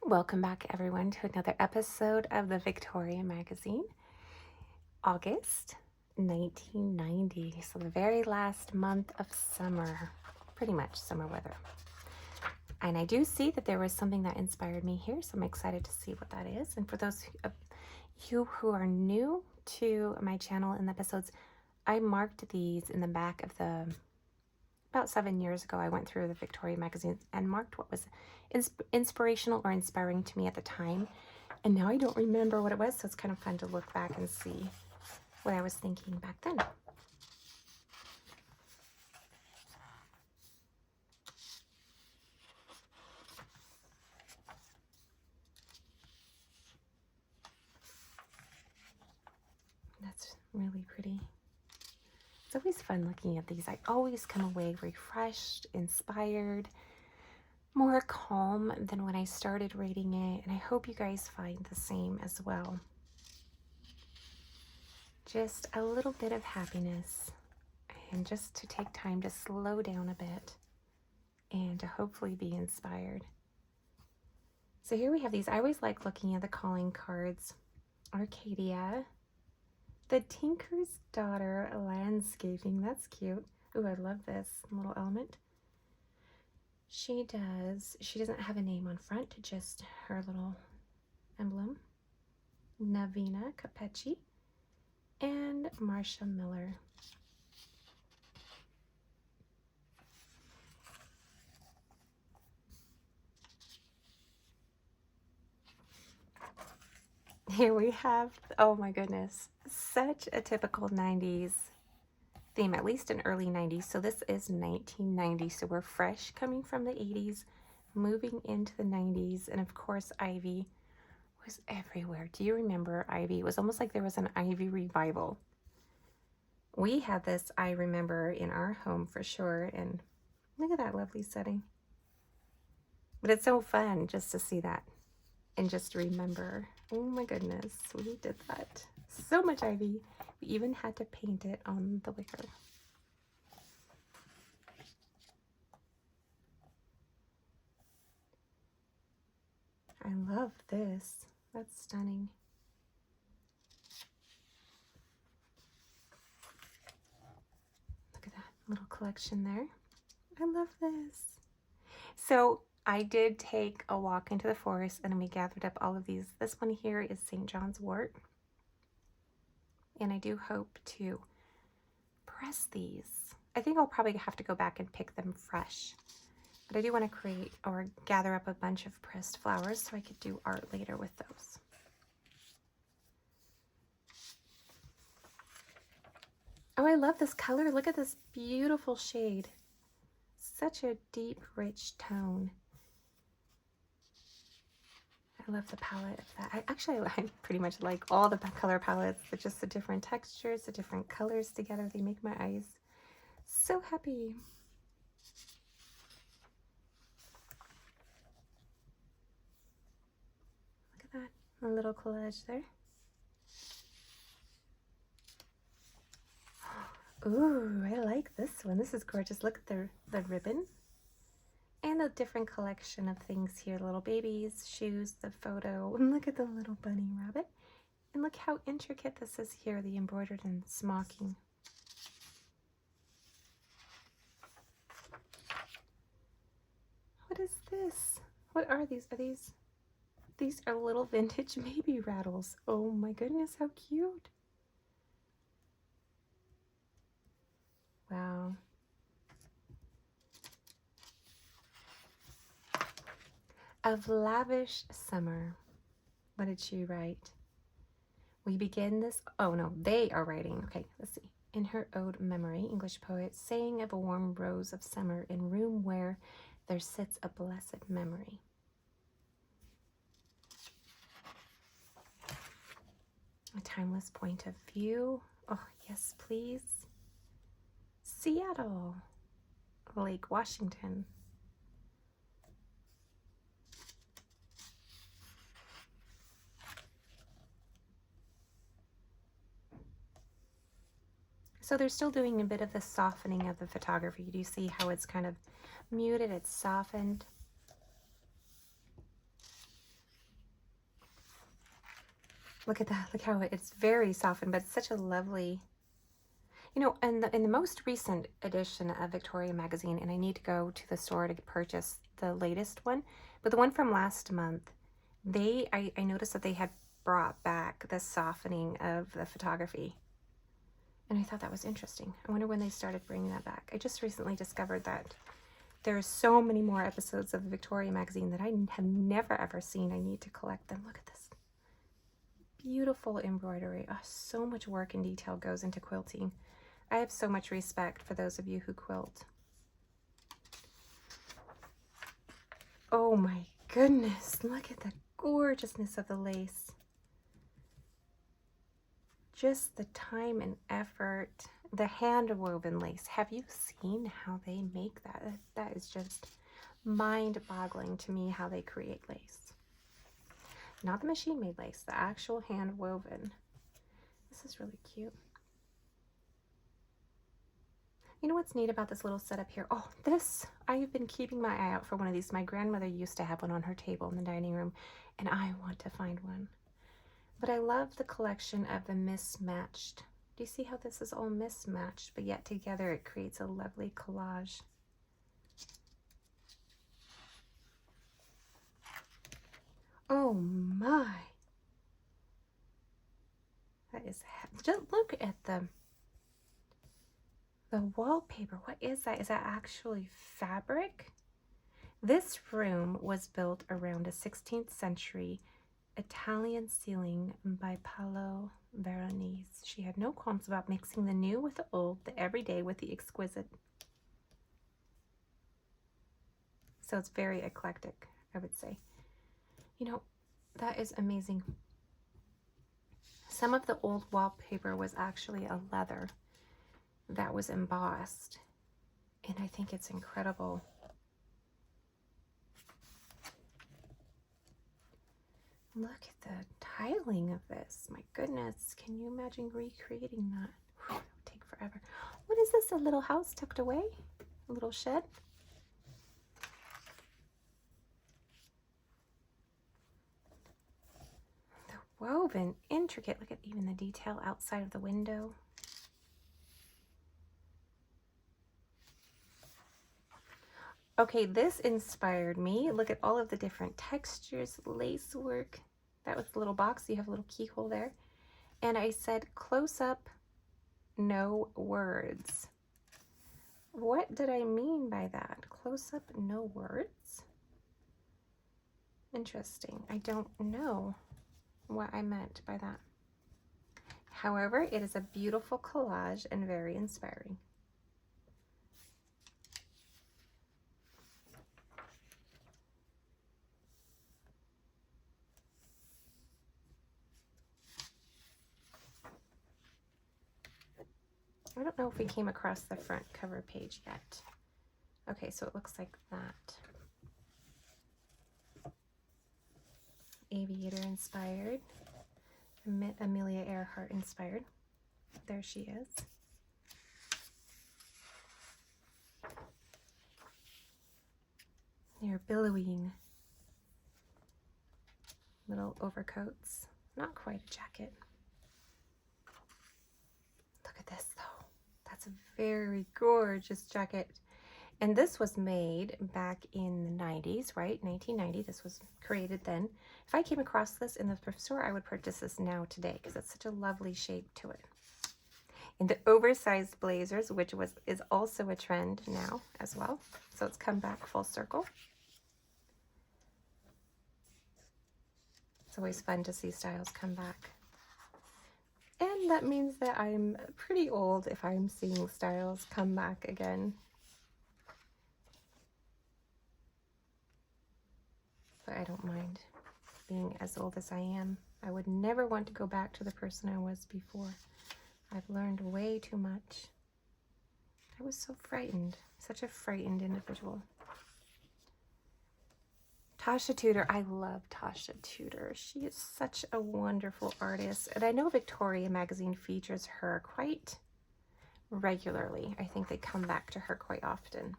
Welcome back, everyone, to another episode of the Victorian magazine. August 1990, so the very last month of summer, pretty much summer weather. And I do see that there was something that inspired me here, so I'm excited to see what that is. And for those of you who are new to my channel in the episodes, I marked these in the back of about 7 years ago. I went through the Victorian magazine and marked what was inspirational or inspiring to me at the time. And now I don't remember what it was, so it's kind of fun to look back and see what I was thinking back then. That's really pretty. It's always fun looking at these. I always come away refreshed, inspired, more calm than when I started reading it, and I hope you guys find the same as well. Just a little bit of happiness, and just to take time to slow down a bit and to hopefully be inspired. So here we have these. I always like looking at the calling cards. Arcadia, the Tinker's Daughter landscaping. That's cute. Ooh, I love this little element. She doesn't have a name on front, just her little emblem. Navina Capecci and Marsha Miller. Here we have, oh my goodness, such a typical 90s theme, at least in early 90s. So this is 1990, so we're fresh coming from the 80s, moving into the 90s, and of course Ivy was everywhere. Do you remember Ivy? It was almost like there was an Ivy revival. We had this, I remember, in our home for sure, and look at that lovely setting. But it's so fun just to see that and just to remember. Oh my goodness, we did that. So much Ivy. We even had to paint it on the wicker. I love this. That's stunning. Look at that little collection there. I love this. So I did take a walk into the forest and we gathered up all of these. This one here is St. John's wort. And I do hope to press these. I think I'll probably have to go back and pick them fresh. But I do want to create or gather up a bunch of pressed flowers so I could do art later with those. Oh, I love this color. Look at this beautiful shade. Such a deep, rich tone. I love the palette of that. I pretty much like all the color palettes, but just the different textures, the different colors together, they make my eyes so happy. Look at that, a little collage there. Ooh, I like this one. This is gorgeous. Look at the ribbon. And a different collection of things here. Little babies, shoes, the photo. And look at the little bunny rabbit. And look how intricate this is here, the embroidered and smocking. What is this? What are these? These are little vintage baby rattles. Oh my goodness, how cute. Wow. Of lavish summer. What did she write? We begin this, oh no, they are writing. Okay, let's see. In her ode memory, English poet, saying of a warm rose of summer in room where there sits a blessed memory. A timeless point of view. Oh, yes, please. Seattle, Lake Washington. So they're still doing a bit of the softening of the photography. Do you see how it's kind of muted? It's softened. Look at that. Look how it's very softened, but it's such a lovely, you know, and in the most recent edition of Victorian magazine, and I need to go to the store to purchase the latest one, but the one from last month, I noticed that they had brought back the softening of the photography. And I thought that was interesting. I wonder when they started bringing that back. I just recently discovered that there are so many more episodes of the Victorian magazine that I have never ever seen. I need to collect them. Look at this. Beautiful embroidery. Oh, so much work and detail goes into quilting. I have so much respect for those of you who quilt. Oh my goodness. Look at the gorgeousness of the lace. Just the time and effort, the hand-woven lace. Have you seen how they make that? That is just mind-boggling to me, how they create lace. Not the machine-made lace, the actual hand-woven. This is really cute. You know what's neat about this little setup here? Oh, this, I have been keeping my eye out for one of these. My grandmother used to have one on her table in the dining room, and I want to find one. But I love the collection of the mismatched. Do you see how this is all mismatched, but yet together it creates a lovely collage? Oh my. That is, just look at the wallpaper. What is that? Is that actually fabric? This room was built around a 16th century Italian ceiling by Paolo Veronese. She had no qualms about mixing the new with the old, the everyday with the exquisite. So it's very eclectic, I would say. You know, that is amazing. Some of the old wallpaper was actually a leather that was embossed, and I think it's incredible. Look at the tiling of this. My goodness, can you imagine recreating that? Whew, it would take forever. What is this, a little house tucked away? A little shed? The woven, intricate. Look at even the detail outside of the window. Okay, this inspired me. Look at all of the different textures, lace work. That was the little box. You have a little keyhole there. And I said, close up, no words. What did I mean by that? Close up, no words? Interesting. I don't know what I meant by that. However, it is a beautiful collage and very inspiring. I don't know if we came across the front cover page yet. Okay, so it looks like that. Aviator inspired. Amelia Earhart inspired. There she is. They're billowing little overcoats. Not quite a jacket. Look at this though. That's a very gorgeous jacket. And this was made back in the 90s, right? 1990. This was created then. If I came across this in the thrift store, I would purchase this now today because it's such a lovely shape to it. And the oversized blazers, which is also a trend now as well. So it's come back full circle. It's always fun to see styles come back. And that means that I'm pretty old if I'm seeing styles come back again. But I don't mind being as old as I am. I would never want to go back to the person I was before. I've learned way too much. I was so frightened, such a frightened individual. Tasha Tudor, I love Tasha Tudor. She is such a wonderful artist. And I know Victorian magazine features her quite regularly. I think they come back to her quite often.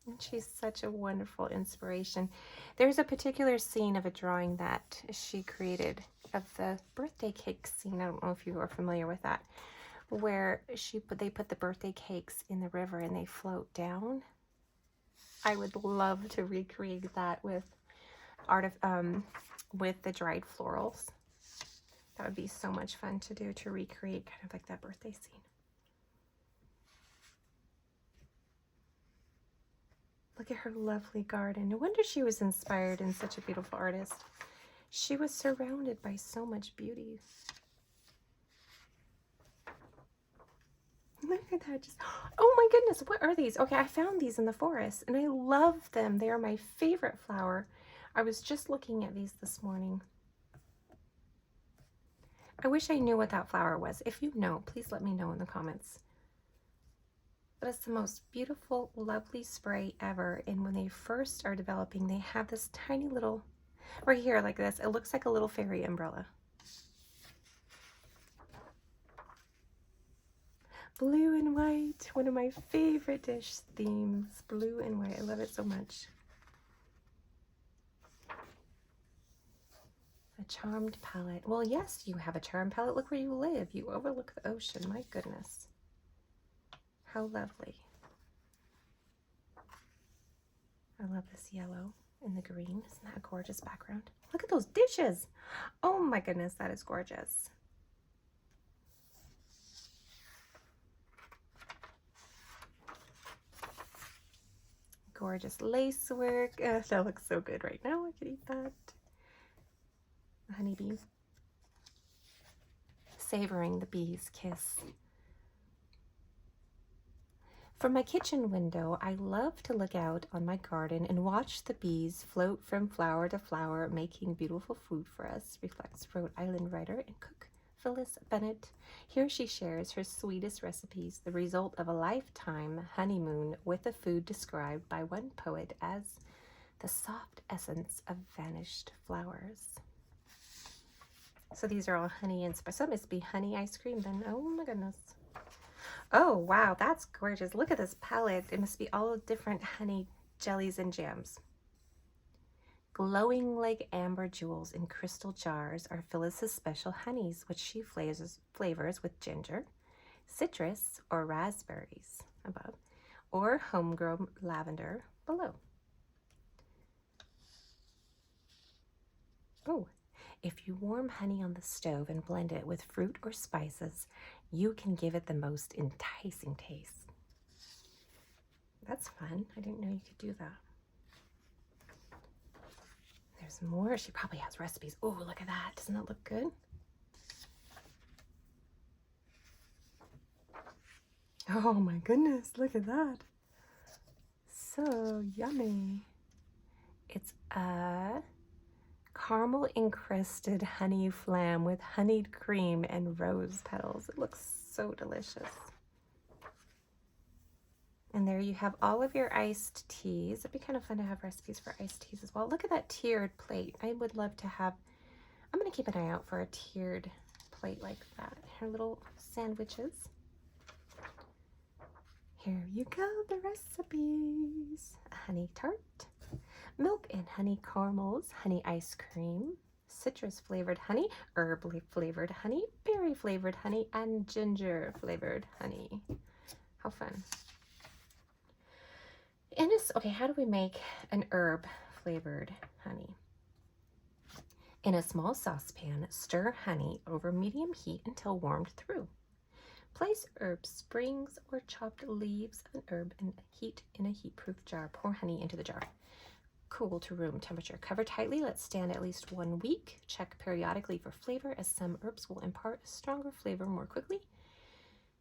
And she's such a wonderful inspiration. There's a particular scene of a drawing that she created of the birthday cake scene. I don't know if you are familiar with that, where they put the birthday cakes in the river and they float down. I would love to recreate that with with the dried florals. That would be so much fun to do, to recreate kind of like that birthday scene. Look at her lovely garden. No wonder she was inspired and such a beautiful artist. She was surrounded by so much beauty. Look at that. Just, oh my goodness, what are these? Okay, I found these in the forest and I love them. They are my favorite flower. I was just looking at these this morning. I wish I knew what that flower was. If you know, please let me know in the comments. But it's the most beautiful, lovely spray ever. And when they first are developing, they have this tiny little, right here like this, it looks like a little fairy umbrella. Blue and white, one of my favorite dish themes. Blue and white, I love it so much. A charmed palette. Well, yes, you have a charmed palette. Look where you live. You overlook the ocean. My goodness. How lovely. I love this yellow and the green. Isn't that a gorgeous background? Look at those dishes. Oh my goodness, that is gorgeous. Gorgeous lace work. That looks so good right now. I could eat that. A honeybee. Savoring the bee's kiss. From my kitchen window, I love to look out on my garden and watch the bees float from flower to flower, making beautiful food for us, reflects Rhode Island writer and cook Phyllis Bennett. Here she shares her sweetest recipes, the result of a lifetime honeymoon with a food described by one poet as the soft essence of vanished flowers. So these are all honey inspired. So it must be honey ice cream then. Oh my goodness. Oh, wow, that's gorgeous. Look at this palette. It must be all different honey jellies and jams. Glowing like amber jewels in crystal jars are Phyllis's special honeys, which she flavors with ginger, citrus, or raspberries above, or homegrown lavender below. Oh, if you warm honey on the stove and blend it with fruit or spices, you can give it the most enticing taste. That's fun. I didn't know you could do that. There's more. She probably has recipes. Oh, look at that. Doesn't that look good? Oh my goodness, look at that. So yummy. It's a caramel encrusted honey flam with honeyed cream and rose petals. It looks so delicious. And there you have all of your iced teas. It'd be kind of fun to have recipes for iced teas as well. Look at that tiered plate. I would love to have, I'm going to keep an eye out for a tiered plate like that. Her little sandwiches. Here you go, the recipes. A honey tart, milk and honey caramels, honey ice cream, citrus flavored honey, herb flavored honey, berry flavored honey, and ginger flavored honey. How fun. Okay, how do we make an herb flavored honey? In a small saucepan, stir honey over medium heat until warmed through. Place herb sprigs or chopped leaves of an herb and heat in a heat-proof jar. Pour honey into the jar. Cool to room temperature. Cover tightly. Let stand at least 1 week. Check periodically for flavor, as some herbs will impart a stronger flavor more quickly.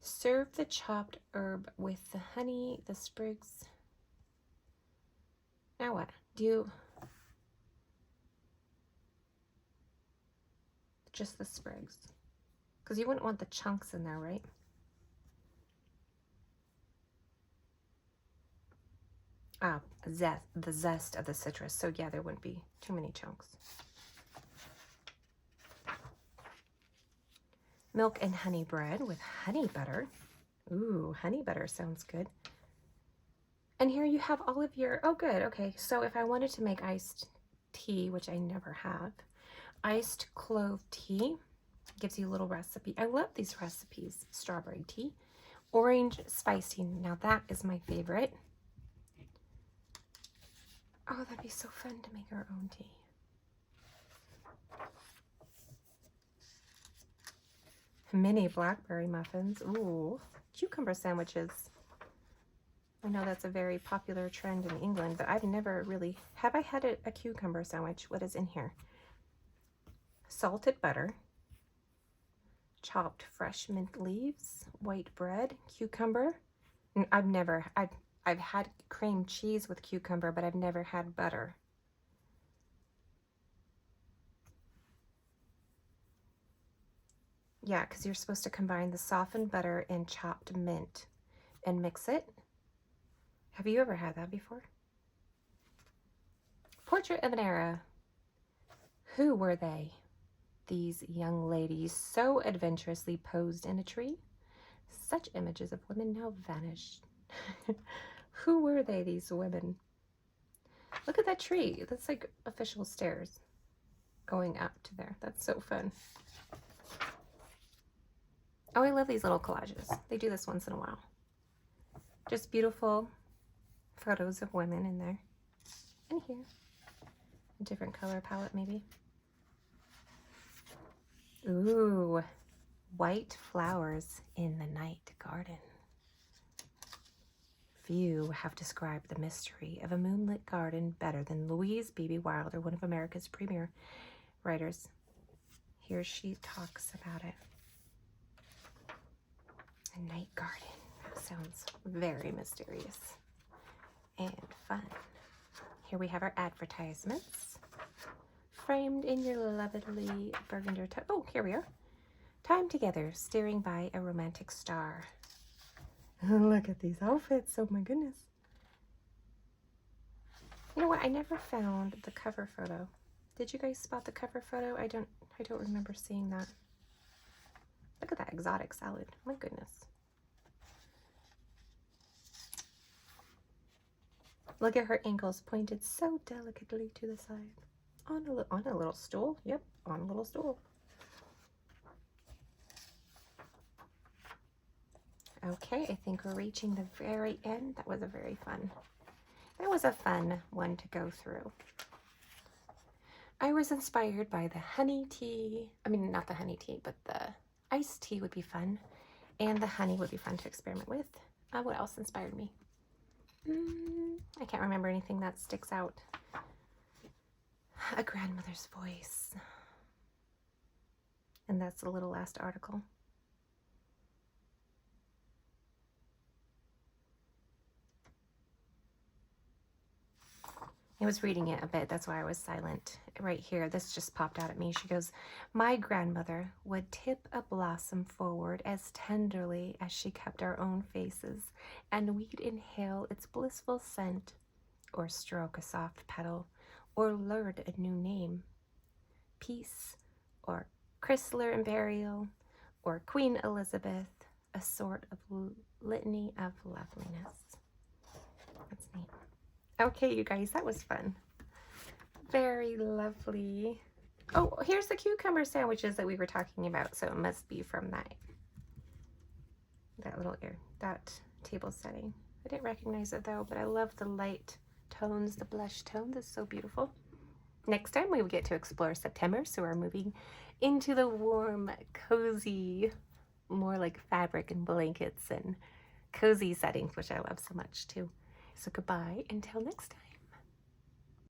Serve the chopped herb with the honey, the sprigs. Now what? Just the sprigs? Because you wouldn't want the chunks in there, right? The zest of the citrus. So yeah, there wouldn't be too many chunks. Milk and honey bread with honey butter. Ooh, honey butter sounds good. And here you have all of your, oh good, okay. So if I wanted to make iced tea, which I never have, Iced clove tea. Gives you a little recipe. I love these recipes. Strawberry tea. Orange spice tea. Now that is my favorite. Oh, that'd be so fun to make our own tea. Mini blackberry muffins. Ooh, cucumber sandwiches. I know that's a very popular trend in England, but I've never really... Have I had a cucumber sandwich? What is in here? Salted butter, chopped fresh mint leaves, white bread, cucumber. I've had cream cheese with cucumber, but I've never had butter. Yeah, because you're supposed to combine the softened butter and chopped mint and mix it. Have you ever had that before? Portrait of an Era. Who were they? These young ladies so adventurously posed in a tree. Such images of women now vanished. Who were they, these women? Look at that tree. That's like official stairs going up to there. That's so fun. Oh, I love these little collages. They do this once in a while. Just beautiful photos of women in there. And here. A different color palette, maybe. Ooh, white flowers in the night garden. Few have described the mystery of a moonlit garden better than Louise Beebe Wilder, one of America's premier writers. Here she talks about it. A night garden. That sounds very mysterious and fun. Here we have our advertisements. Framed in your lovely burgundy tone. Oh, here we are. Time together, steering by a romantic star. Look at these outfits. Oh my goodness. You know what? I never found the cover photo. Did you guys spot the cover photo? I don't remember seeing that. Look at that exotic salad. My goodness. Look at her ankles pointed so delicately to the side. On a little stool. Yep, on a little stool. Okay, I think we're reaching the very end. That was a very fun. That was a fun one to go through. I was inspired by the honey tea. I mean, not the honey tea, but the iced tea would be fun. And the honey would be fun to experiment with. What else inspired me? I can't remember anything that sticks out. A grandmother's voice. And that's the little last article. I was reading it a bit, that's why I was silent. Right here, this just popped out at me. She goes, my grandmother would tip a blossom forward as tenderly as she kept our own faces, and we'd inhale its blissful scent, or stroke a soft petal, or learn a new name. Peace, or Chrysler Imperial, or Queen Elizabeth, a sort of litany of loveliness. That's neat. Okay, you guys, that was fun. Very lovely. Oh, here's the cucumber sandwiches that we were talking about, so it must be from that table setting. I didn't recognize it though, but I love the light tones, the blush tone. This is so beautiful. Next time we will get to explore September, so we're moving into the warm, cozy, more like fabric and blankets and cozy settings, which I love so much too. So goodbye until next time.